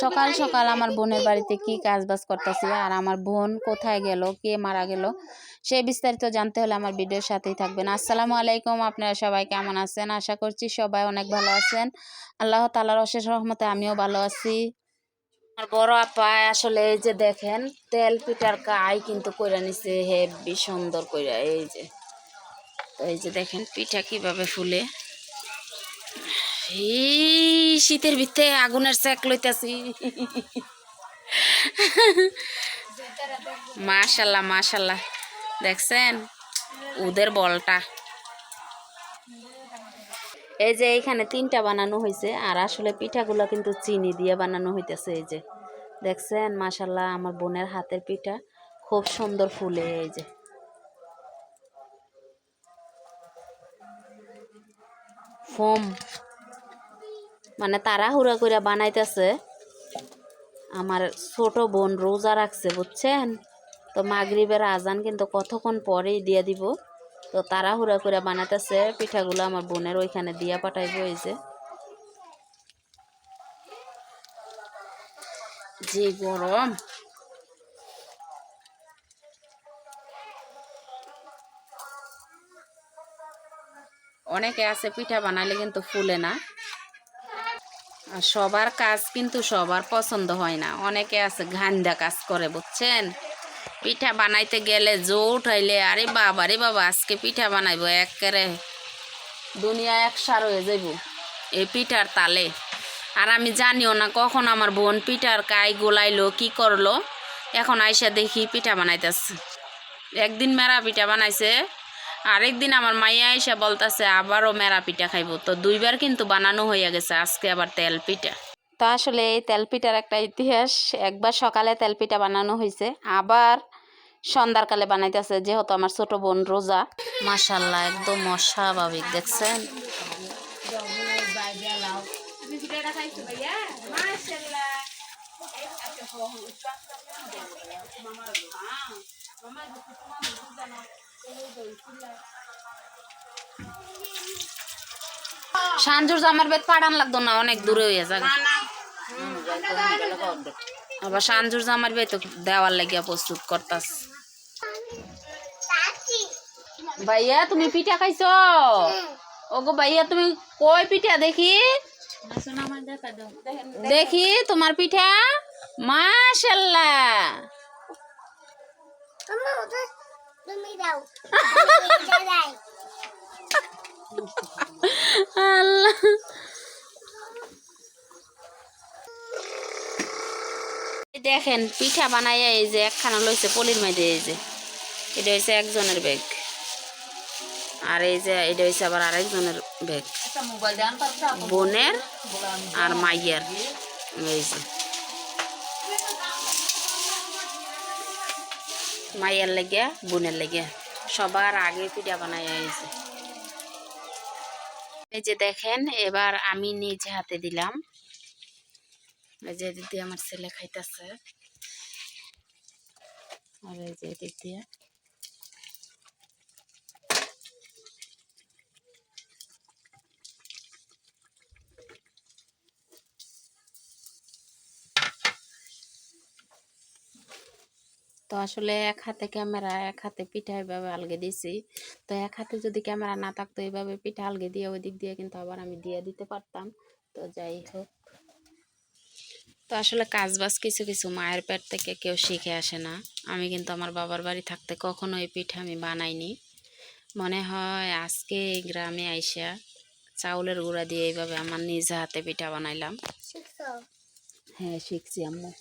সকাল সকাল আমার বোনের বাড়িতে কি কাজ বাজ করতেছি আর আমার বোন কোথায় গেল, কে মারা গেল, সেই বিস্তারিত জানতে হলে আমার ভিডিওর সাথেই থাকবেন। আসসালামু আলাইকুম, আপনারা সবাই কেমন আছেন? আশা করছি সবাই অনেক ভালো আছেন। আল্লাহ তাআলার অশেষ রহমতে আমিও ভালো আছি। আমার বড় আপা আসলে এই যে দেখেন তেল পিঠার কাই কিন্তু কইরা নিছে হেবি সুন্দর কইরা। এই যে দেখেন পিঠা কিভাবে ফুলে। এই শীতের ভিতরে আগুনের সেক লইতাছি। মাশাল্লাহ মাশাল্লাহ, দেখছেন ওদের বলটা। এই যে এইখানে 3টা বানানো হয়েছে আর আসলে পিঠাগুলো কিন্তু চিনি দিয়ে বানানো হইতেছে। এই যে দেখছেন মাশাল্লাহ আমার বোনের হাতের পিঠা খুব সুন্দর ফুলে। এই যে ফোম মানে তাড়াহুড়া করে বানাইতেছে। আমার ছোট বোন রোজা রাখছে বুঝছেন, তো মাগরিবের আজান কিন্তু কতক্ষণ পরেই দিয়ে দিব, তো তাড়াহুড়া করে বানাইতেছে পিঠাগুলো আমার বোনের ওইখানে দিয়া পাঠাইবো। এই যে গরম, অনেকে আছে পিঠা বানাইলে কিন্তু ফুলে না, আর সবার কাজ কিন্তু সবার পছন্দ হয় না। অনেকে আছে ঘান্দা কাজ করে বুঝছেন, পিঠা বানাইতে গেলে জো উঠাইলে আরে বাবা আজকে পিঠা বানাইবো, একেবারে দুনিয়া একসার হয়ে যাইব এই পিঠার তালে। আর আমি জানিও না কখন আমার বোন পিঠার কাই গোলাইলো কি করলো, এখন আইসা দেখি পিঠা বানাইতেছে। একদিন মেরা পিঠা বানাইছে, আরেকদিন আমার মাইয়া আইসা বলতেছে আবারও মেরা পিঠা খাইব। তো 2বার কিন্তু বানানো হয়ে গেছে, আজকে আবার তেল পিঠা। তো আসলে এই তেল পিঠার একটা ইতিহাস, একবার সকালে তেল পিঠা বানানো হয়েছে, আবার সন্ধ্যাকালে বানাইতেছে, যেহেতু আমার ছোট বোন রোজা। মাশাল্লাহ একদম অস্বাভাবিক, দেখছেন সানজুর জামার বেদ পাড়ান লাগতো না, অনেক দূরে হয়ে যায়। আবার সানজুর জামার বেদ তো দেওয়ার লাগিয়া প্রস্তুত করতাস। ভাইয়া তুমি পিঠা খাইছো? ওগো ভাইয়া তুমি কই পিঠা দেখি, দেখি তোমার পিঠা। মাশাল্লাহ আল্লাহ, দেখেন পিঠা বানাইয়া এই যে একখানা লইছে পলির মাঝে। এই যে এটা হয়েছে একজনের ব্যাগ, আর এই যে এটা হয়েছে আবার আরেকজনের ব্যাগ, বোনের আর মাইয়ার। এই যে মাইয়ার লেগিয়া বোনের লেগিয়া সবার আগে পিঠা বানাইয়া হয়েছে। এই যে দেখেন এবার আমি নিজে হাতে দিলাম। এই যে দিক দিয়ে আমার ছেলে খাইতেছে, আর এই যে দিক দিয়ে তো আসলে এক হাতে ক্যামেরা এক হাতে পিঠা এইভাবে আলগে দিছি, তো এক হাতে যদি ক্যামেরা না থাকতো এইভাবে পিঠা আলগে দিয়ে ওই দিক দিয়ে কিন্তু আবার আমি দিয়ে দিতে পারতাম। তো যাই হোক, তো আসলে কাজ বাজ কিছু কিছু মায়ের পেট থেকে কেউ শিখে আসে না। আমি কিন্তু আমার বাবার বাড়ি থাকতে কখনো এই পিঠা আমি বানাইনি। মনে হয় আজকে এই গ্রামে আইসা চাউলের গুঁড়া দিয়ে এইভাবে আমার নিজ হাতে পিঠা বানাইলাম। হ্যাঁ শিখছি আম্মু।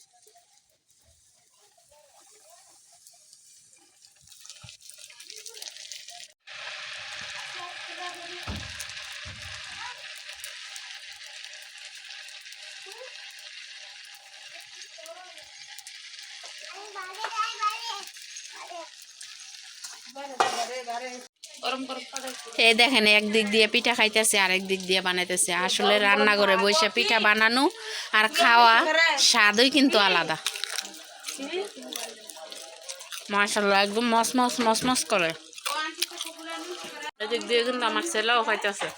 এই দেখেন একদিক দিয়ে পিঠা খাইতেছে আর একদিক দিয়ে বানাইতেছে। আসলে রান্নাঘরে বসে পিঠা বানানো আর খাওয়া স্বাদই কিন্তু আলাদা। মাশাআল্লাহ একদম মস মস মস মস করে। এদিক দিয়ে কিন্তু আমার ছেলেও খাইতেছে।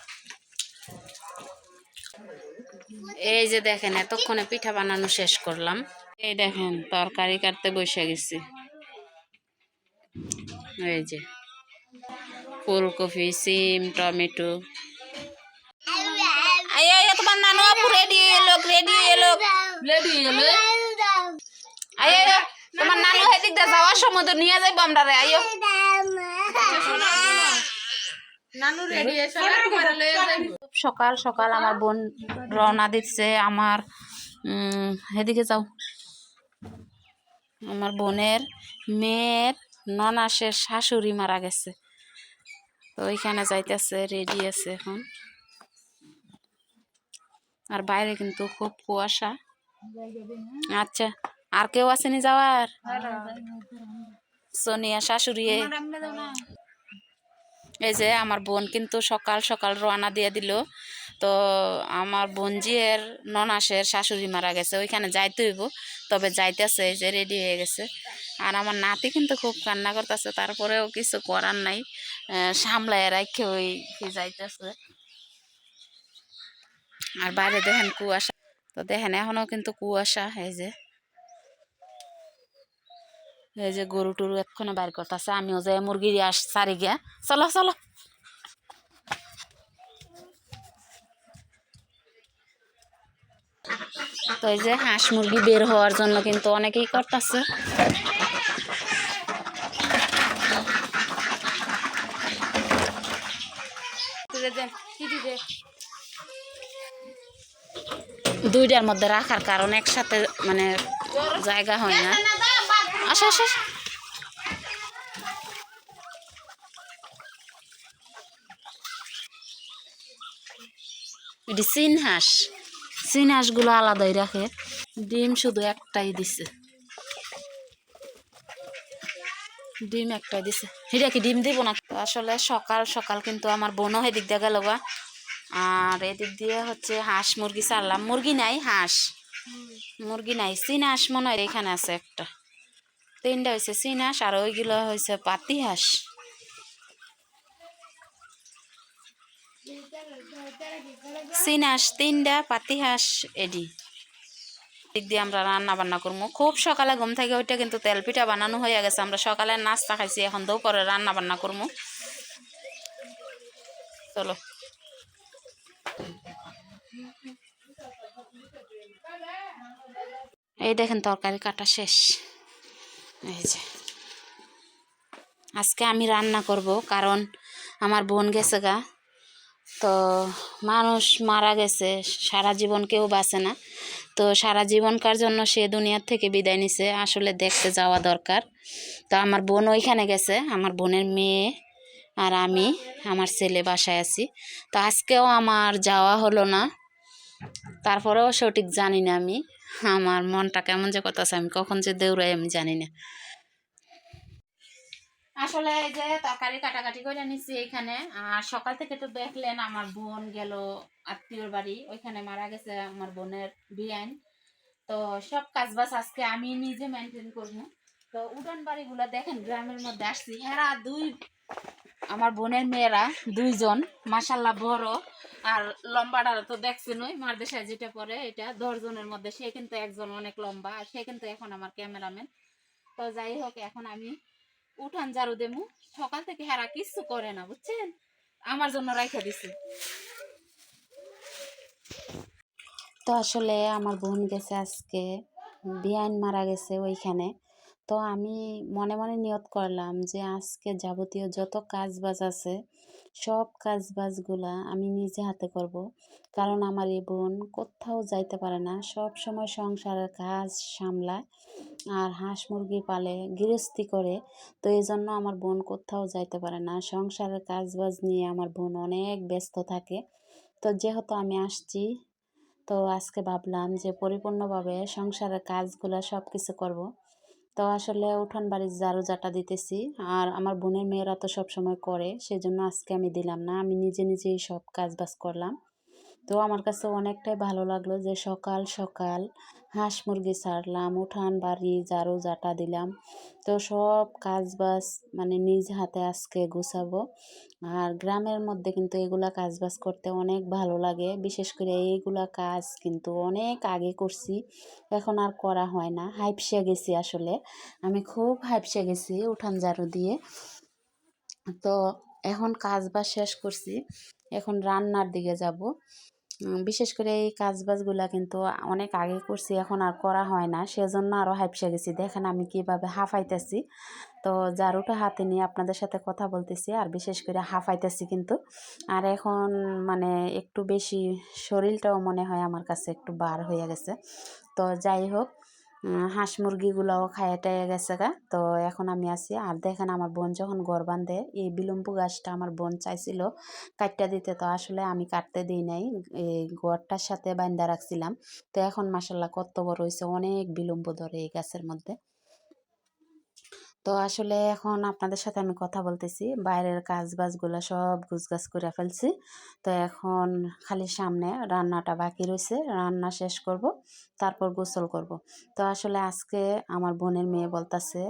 এই যে দেখেন এতক্ষণে পিঠা বানানো শেষ করলাম। এই দেখেন তরকারি কাটতে বসে গেছি। এই যে ফুলকপি, সিম, টমেটো। আয় আয় তোমার নানু আপু রেডি এলো, রেডি এলো, রেডি এলো। আয় আয় তোমার নানু হেদিক দিয়ে যাওয়ার সময় তো নিয়ে যাইবো আমরা রে। আয়ো নানু রেডি এসে সকাল সকাল আমার বোন রওনা দিচ্ছে। আমার এদিকে যাও, আমার বোনের মেয়ের ননাসের শাশুড়ি মারা গেছে, তো ওইখানে যাইতেছে, রেডি আছে এখন। আর বাইরে কিন্তু খুব কুয়াশা। আচ্ছা, আর কেউ আসেনি যাওয়ার? সোনিয়া শাশুড়ি। এই যে আমার বোন কিন্তু সকাল সকাল রওনা দিয়ে দিল। তো আমার বোনজির ননাসের শাশুড়ি মারা গেছে, ওইখানে যাইতে হইব, তবে যাইতেছে। এই যে রেডি হয়ে গেছে। আর আমার নাতি কিন্তু খুব কান্না করতেছে, তারপরেও কিছু করার নাই, সামলায় রাখে ওই যাইতেছে। আর বাইরে দেখেন কুয়াশা, তো দেখেন এখনো কিন্তু কুয়াশা। এই যে গরু টরু এক্ষণে বাইর করতেছে, আমিও যাই মুরগি সারি গিয়া। চলো চলো। তো এই যে হাঁস মুরগি বের হওয়ার জন্য কিন্তু অনেকেই করতেছে। দুইটার মধ্যে রাখার কারণ একসাথে মানে জায়গা হয় না। আসা আসা, এটি চীন হাঁস। চীন হাঁসগুলো আলাদাই রাখে। ডিম শুধু একটাই দিছে, ডিম একটাই দিছে। হিরা কি ডিম দিব না? আসলে সকাল সকাল কিন্তু আমার বোনও এদিক দিয়ে গেল গা। আর এদিক দিয়ে হচ্ছে হাঁস মুরগি ছাড়লাম। মুরগি নাই, হাঁস। মুরগি নাই, চীন হাঁস মনে হয় এখানে আছে একটা। তিনটা হয়েছে চীন হাঁস, আর ওইগুলো হয়েছে পাতি হাঁস। চীন হাঁস তিনটা, পাতি হাঁস এডি। দিক দিয়ে আমরা রান্না বান্না করবো। খুব সকালে ঘুম থেকে ওইটা কিন্তু তেল পিঠা বানানো হয়ে গেছে। আমরা সকালে নাস্তা খাইছি, এখন দুপুরে রান্না বান্না করবো। চলো। এই দেখেন তরকারি কাটা শেষ। এই যে আজকে আমি রান্না করব, কারণ আমার বোন গেছে গা। তো মানুষ মারা গেছে, সারা জীবন কেউ বাঁচে না। তো সারা জীবনকার জন্য সে দুনিয়ার থেকে বিদায় নিছে, আসলে দেখতে যাওয়া দরকার। তো আমার বোন ওইখানে গেছে, আমার বোনের মেয়ে আর আমি, আমার ছেলে বাসায় আছি। তো আজকেও আমার যাওয়া হলো না, তারপরেও সঠিক জানি না আমি, আমার মনটা কেমন যে করতেছে, আমি কখন যে দৌড়াই আমি জানি না। আসলে এই যে তরকারি কাটাকাটি করে নিচ্ছি এইখানে। আর সকাল থেকে তো দেখলেন আমার বোন গেল আত্মীয়র বাড়ি, ওইখানে মারা গেছে আমার বোনের বিয়ান। তো সব কাজ বাজ আজকে আমি নিজে মেনটেন করবো। তো উঠান বাড়িগুলো দেখেন, গ্রামের মধ্যে আসছি, হেরা আমার বোনের মেয়েরা দুইজন মাশাল্লাহ বড়। আর লম্বাটা তো দেখছেন, ওই মারদেশায় যেটা পরে, এটা 10 জনের মধ্যে সে কিন্তু একজন অনেক লম্বা, আর সে কিন্তু এখন আমার ক্যামেরাম্যান। তো যাই হোক, এখন আমি উঠান ঝাড়ু দেবো। সকাল থেকে হেরা কিছু করে না, বুঝছেন, আমার জন্য রাইখা দিছে। তো আসলে আমার বোন গেছে আজকে, বিয়ান মারা গেছে ওইখানে। তো আমি মনে মনে নিয়ত করলাম যে আজকে যাবতীয় যত কাজ বাজ আছে সব কাজ বাজগুলা আমি নিজে হাতে করব। কারণ আমার এই বোন কোথাও যাইতে পারে না, সব সময় সংসারের কাজ সামলায় আর হাঁস মুরগি পালে, গৃহস্থী করে। তো এই জন্য আমার বোন কোথাও যাইতে পারে না, সংসারের কাজ বাজ নিয়ে আমার বোন অনেক ব্যস্ত থাকে। তো যেহেতু আমি আসছি, তো আজকে ভাবলাম যে পরিপূর্ণভাবে সংসারের কাজগুলো সব কিছু করব। তো আসলে উঠান বাড়ির ঝাড়ু ঝাঁটা দিতেছি, আর আমার বোনের মেয়েরা তো সব সময় করে, সেজন্য আজকে আমি দিলাম না, আমি নিজে নিজেই সব কাজ বাজ করলাম। তো আমার কাছে অনেকটাই ভালো লাগলো যে সকাল সকাল হাঁস মুরগি ছাড়লাম, উঠান বাড়ি ঝাড়ু ঝাঁটা দিলাম। তো সব কাজ বাজ মানে নিজ হাতে আজকে গুছাবো। আর গ্রামের মধ্যে কিন্তু এগুলা কাজ বাজ করতে অনেক ভালো লাগে, বিশেষ করে এইগুলা কাজ কিন্তু অনেক আগে করছি, এখন আর করা হয় না। হাইপসে গেছি, আসলে আমি খুব হাইপসে গেছি উঠান ঝাড়ু দিয়ে। তো এখন কাজ বাজ শেষ করছি, এখন রান্নার দিকে যাব। বিশেষ করে এই কাজবাজগুলা কিন্তু অনেক আগে করছি, এখন আর করা হয় না, সেজন্য আরও হাইপসে গেছি। দেখেন আমি কিভাবে হাঁফাইতেছি। তো ঝাড়ুটা হাতে নিয়ে আপনাদের সাথে কথা বলতেছি, আর বিশেষ করে হাঁফাইতেছি কিন্তু। আর এখন মানে একটু বেশি শরীরটাও মনে হয় আমার কাছে একটু বার হয়ে গেছে। তো যাই হোক, হাঁস মুরগিগুলোও খাইয়ে টাইয়ে গেছে গা। তো এখন আমি আছি। আর দেখেন আমার বোন যখন ঘর বাঁধে, এই বিলম্বু গাছটা আমার বোন চাইছিল কাটতে দিতে, তো আসলে আমি কাটতে দিই নাই, এই ঘরটার সাথে বান্ধা রাখছিলাম। তো এখন মাসাল্লাহ কত বড় হয়েছে, অনেক বিলম্বু ধরে এই গাছের মধ্যে। তো আসলে এখন আপনাদের সাথে আমি কথা বলতেছি, বাইরের কাজ বাজগুলো সব গুছগাছ করে ফেলছি। তো এখন খালি সামনে রান্নাটা বাকি রয়েছে, রান্না শেষ করব, তারপর গোসল করব। তো আসলে আজকে আমার বোনের মেয়ে বলতাছে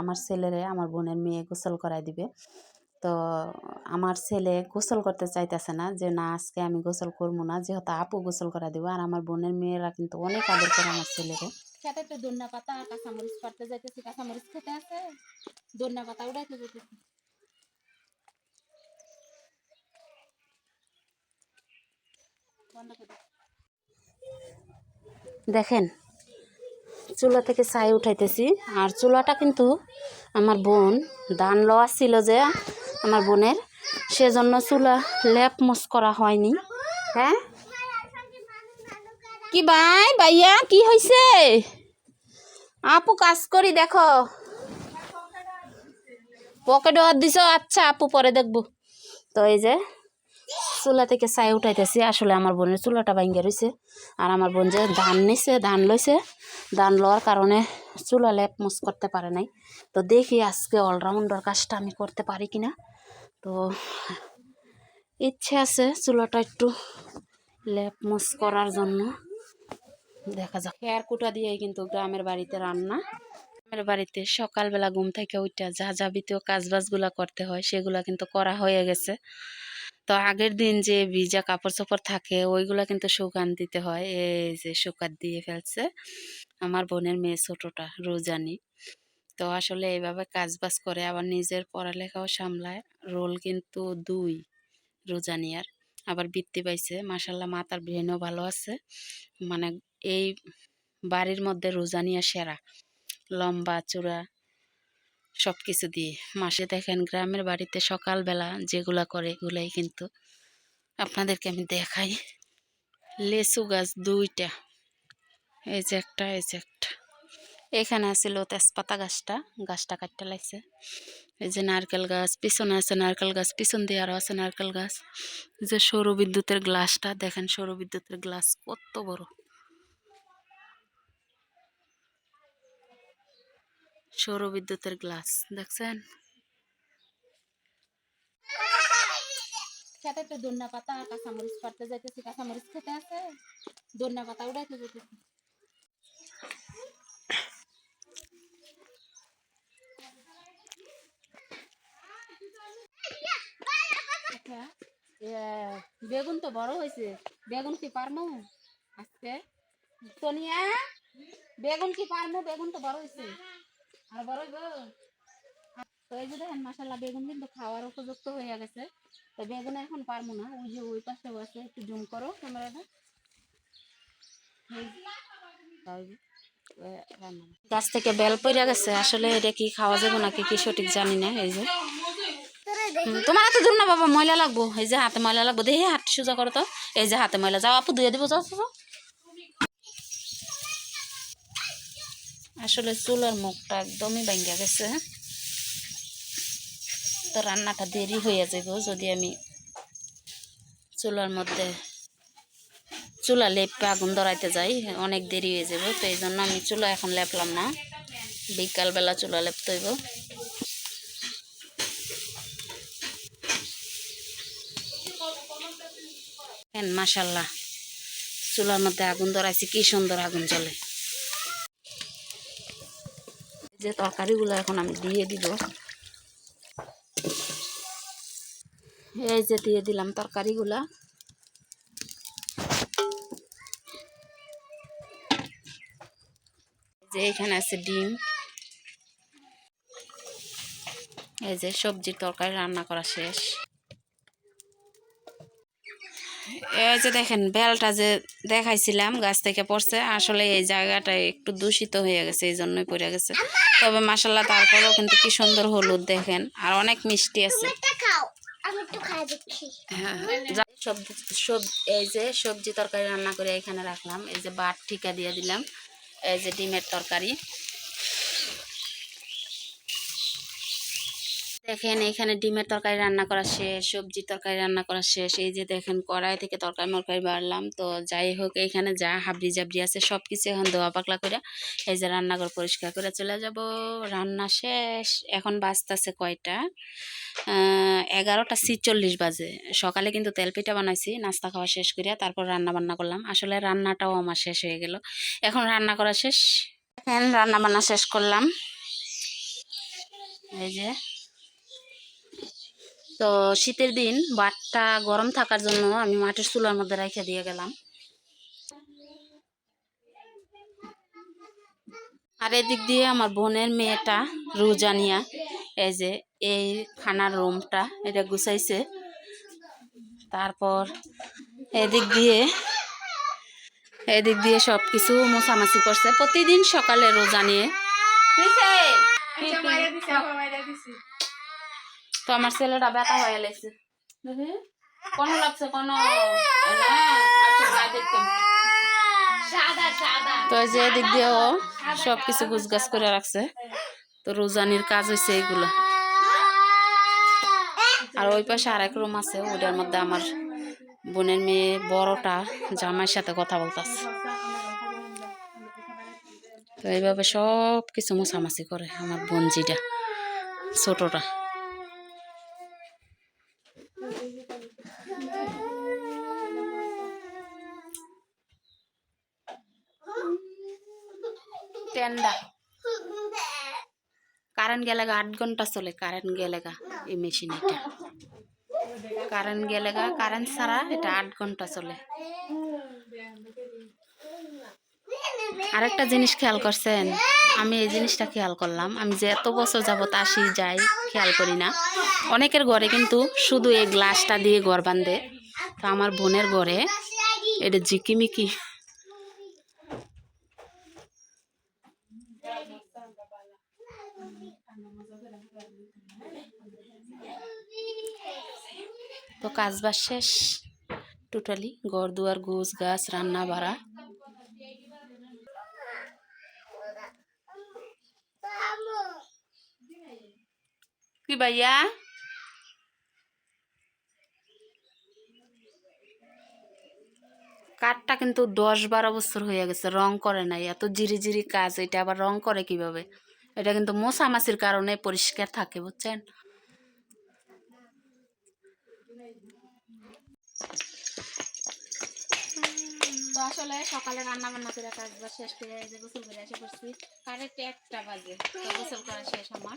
আমার ছেলেরে আমার বোনের মেয়ে গোসল করাই দিবে। তো আমার ছেলে গোসল করতে চাইতেছে না, যে না আজকে আমি গোসল করবো না, যেহেতু আপু গোসল করা দিব। আর আমার বোনের মেয়েরা কিন্তু অনেক আদর করে আমার ছেলেরে। খেতে তো ধনিয়া পাতা আর কাঁচামরিচ কাটতে যাইতেছি, কাঁচামরিচ খেতে আছে, ধনিয়া পাতা উড়াইতে যাইতেছি। দেখেন চুলা থেকে ছাই উঠাইতেছি, আর চুলাটা কিন্তু আমার বোন ধান লওয়া ছিল যে আমার বোনের, সেজন্য চুলা লেপ মুছ করা হয়নি। হ্যাঁ কি ভাই ভাইয়া কি হয়েছে? আপু কাজ করি দেখো, পকেটে হাত দিছ, আচ্ছা আপু পরে দেখবো। তো এই যে চুলা থেকে ছাই উঠাইতেছি, আসলে আমার বোনের চুলাটা ভাঙ্গে রয়েছে। আর আমার বোন যে ধান নিছে, ধান লইছে, ধান লওয়ার কারণে চুলা লেপ মুছ করতে পারে নাই। তো দেখি আজকে অলরাউন্ডার কাজটা আমি করতে পারি কিনা। তো ইচ্ছে আছে চুলাটা একটু লেপ মুছ করার জন্য, দেখা যাক। খেয়ার কুটা দিয়েই কিন্তু গ্রামের বাড়িতে রান্না। গ্রামের বাড়িতে সকালবেলা ঘুম থেকে উঠা যা যাবতীয় কাজবাজগুলা করতে হয় সেগুলা কিন্তু করা হয়ে গেছে। তো আগের দিন যে ভিজা কাপড় চোপড় থাকে ওইগুলা কিন্তু শুকান দিতে হয়, এই যে শুকান দিয়ে ফেলছে আমার বোনের মেয়ে ছোটটা রোজানি। তো আসলে এইভাবে কাজবাজ করে আবার নিজের পড়ালেখাও সামলায়। রোল কিন্তু 2 রোজানিয়ার, আবার বৃত্তি পাইছে মাশাল্লাহ, মাতার ব্রেনও ভালো আছে। মানে এই বাড়ির মধ্যে রোজানিয়া সেরা, লম্বা চূড়া সব কিছু দিয়ে। মাসে দেখেন গ্রামের বাড়িতে সকালবেলা যেগুলা করে এগুলাই কিন্তু আপনাদেরকে আমি দেখাই। লেচু গাছ 2টা, এই যে একটা, এই যে একটা। এখানে আছিল তেজপাতা গাছটা, গাছটা কাটতে লাগছে। এই যে নারকেল গাছ পিছনে আছে, নারকেল গাছ পিছন দিয়ে আরও আছে নারকেল গাছ। এই যে সৌর বিদ্যুতের গ্লাসটা দেখেন, সৌর বিদ্যুতের গ্লাস কত বড়, সৌর বিদ্যুতের গ্লাস দেখছেন। খেতে তো ধনিয়া পাতা আর কাঁচামরিচ কাটতে যাইতেছি, কাঁচামরিচ খেতে আছে, ধনিয়া পাতা উড়াইতে যাইতেছি। বেগুন তো বড় হয়েছে, বেগুন কি পারমু আজকে? সোনিয়া বেগুন কি পারমু? বেগুন তো বড় হয়েছে, আর বড় হইব। তো এই যে দেখেন মাসাল্লাহ বেগুন কিন্তু খাওয়ার উপযুক্ত হয়ে গেছে। তো বেগুন এখন পারবো না, ওই যে ওই পাশেও আছে, একটু জুম করো ক্যামেরাটা। গাছ থেকে বেল পড়ে গেছে, আসলে এটা কি খাওয়া যাবে নাকি কি সঠিক জানি না। এই যে তোমার হাতে ধরুন না বাবা, ময়লা লাগবো, এই যে হাতে ময়লা লাগবো, দেখি হাত সোজা করো তো। এই যে হাতে ময়লা, যাও আপু ধুয়ে দিব, যাও যাও। আসলে চুলার মুখটা একদমই ভেঙে গেছে, তো রান্নাটা দেরি হয়ে যাবে যদি আমি চুলার মধ্যে চুলা লেপে আগুন ধরাইতে যাই, অনেক দেরি হয়ে যাবে। তো এই জন্য আমি চুলা এখন লেপলাম না, বিকালবেলা চুলা লেপতে হইব। মাশাল্লাহ চুলার মধ্যে আগুন ধরাইছি, কি সুন্দর আগুন জ্বলে। যে তরকারিগুলো এখন আমি দিয়ে দিব, এই যে দিয়ে দিলাম তরকারিগুলা। যে এখানে আছে ডিম, এই যে সবজির তরকারি রান্না করা শেষ। এই যে দেখেন বেলটা যে দেখাইছিলাম গাছ থেকে পড়ছে, আসলে এই জায়গাটা একটু দূষিত হয়ে গেছে, এই জন্যই পড়ে গেছে। তবে মাশাআল্লাহ তারপরেও কিন্তু কি সুন্দর হলুদ দেখেন, আর অনেক মিষ্টি আছে। হ্যাঁ, এই যে সবজি তরকারি রান্না করে এখানে রাখলাম, এই যে বাট ঠিকা দিয়ে দিলাম, এই যে ডিমের তরকারি দেখেন। এখানে ডিমের তরকারি রান্না করা শেষ, সবজি তরকারি রান্না করা শেষ। এই যে দেখেন কড়াই থেকে তরকারি মরকারি বাড়লাম। তো যাই হোক, এখানে যা হাবড়ি জাবড়ি আছে সব কিছু এখন ধোয়া পাকলা করে এই যে রান্নাঘর পরিষ্কার করে চলে যাব। রান্না শেষ। এখন বাজতেছে কয়টা, 11:46 বাজে। সকালে কিন্তু তেল পিঠা বানাইছি, নাস্তা খাওয়া শেষ করে তারপর রান্না বান্না করলাম। আসলে রান্নাটাও আমার শেষ হয়ে গেল, এখন রান্না করা শেষ। এখন রান্না বান্না শেষ করলাম। এই যে তো শীতের দিন ভাতটা গরম থাকার জন্য আমি মাটির চুলার মধ্যে রেখে দিয়ে গেলাম। আর এদিক দিয়ে আমার বোনের মেয়েটা রুজানিয়া, এই যে এই খানার রুমটা এটা গুছাইছে। তারপর এদিক দিয়ে সব কিছু মোছামাছি করছে প্রতিদিন সকালে রোজা নিয়ে। তো আমার ছেলেটা ব্যথা হয়ে গেছে, কোনো লাগছে কোনো। তো এই যে এদিক দিয়েও সবকিছু গুছগাছ করে রাখছে। তো রোজানির কাজ হয়েছে এইগুলো। আর ওই পাশে আরেক রুম আছে, ওটার মধ্যে আমার বোনের মেয়ে বড়টা জামাইয়ের সাথে কথা বলতেছে। তো এইভাবে সব কিছু মোছামাছি করে আমার বোনজিটা, ছোটটা। কারেন্ট গেলে 8 ঘন্টা চলে, কারেন্ট গেলে এই মেশিন, এটা কারেন্ট গেলে কারেন্ট ছাড়া এটা 8 ঘন্টা চলে। আরেকটা জিনিস খেয়াল করছেন, আমি এই জিনিসটা খেয়াল করলাম, আমি যে এত বছর যাবত আসি যাই খেয়াল করি না, অনেকের ঘরে কিন্তু শুধু এই গ্লাসটা দিয়ে ঘর বাঁধে। তো আমার বোনের ঘরে এটা ঝিকিমিকি। তো কাজ বাজ শেষ টোটালি, ঘর দুয়ার গোছ গাছ রান্না বাড়া। কি ভাইয়া, কাঠটা কিন্তু 10-12 বছর হয়ে গেছে, রং করে নাই। এত জিরি জিরি কাজ, এটা আবার রং করে কিভাবে? এটা কিন্তু মশামাছির কারণে পরিষ্কার থাকে, বুঝছেন? তো আসলে সকালে রান্না বান্না করে কাজ বাজ শেষ করে এই যে গোসল করে এসে পড়ছি। কারেন্ট 1টা বাজে, তো গোসল করা শেষ আমার।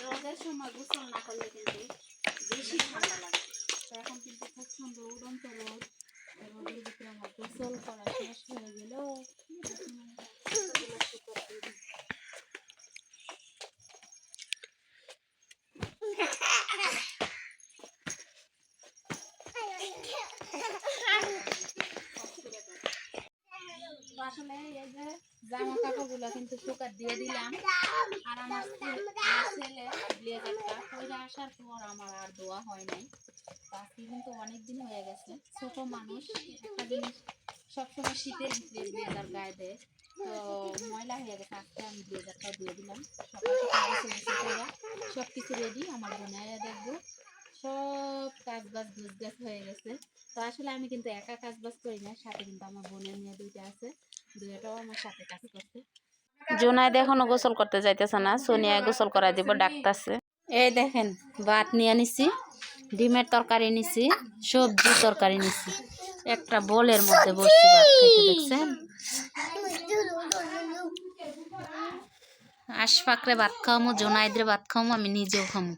রোদের সময় গোসল না করলে কিন্তু বেশি ঠান্ডা লাগে। তো এখন কিন্তু খুব সুন্দর উড়ন্ত রোদ, রোদের ভিতরে আমার গোসল করা শেষ হয়ে গেল। আসলে এই যে জামা কাপড়গুলো কিন্তু শুকাত দিয়ে দিলাম। আর আমার ছেলে ব্লেজারটা পরে আসার পর আমার আর ধোয়া হয় নাই। আজকে কিন্তু অনেকদিন হয়ে গেছে। ছোট মানুষ একটা জিনিস সবসময় শীতের ভিতরে ব্লেজার গায়ে দেয়, তো ময়লা হয়ে গেছে। আজকে আমি ব্লেজারটা দিয়ে দিলাম। সকাল সকাল সব কিছু রেডি, আমার বোনেরা দেখবো সব কাজ বাজ গুছগাছ হয়ে গেছে। তো আসলে আমি কিন্তু একা কাজ বাজ করি না, সাথে কিন্তু আমার বোনের মেয়ে 2টা আছে, দুইটাও আমার সাথে কাজ করছে। জোনাইদ এখনো গোসল করতে যাইতেছে না, সোনিয়া গোসল করাই দিব, ডাকতেছে। এই দেখেন ভাত নিয়ে নিছি, ডিমের তরকারি নিছি, সবজি তরকারি নিছি, একটা বোলের মধ্যে বসছি ভাত খাইতে, দেখছেন? আশফাকরে ভাত খাওয়ামো, জোনাইদরে ভাত খাওয়ামো, আমি নিজেও খামো।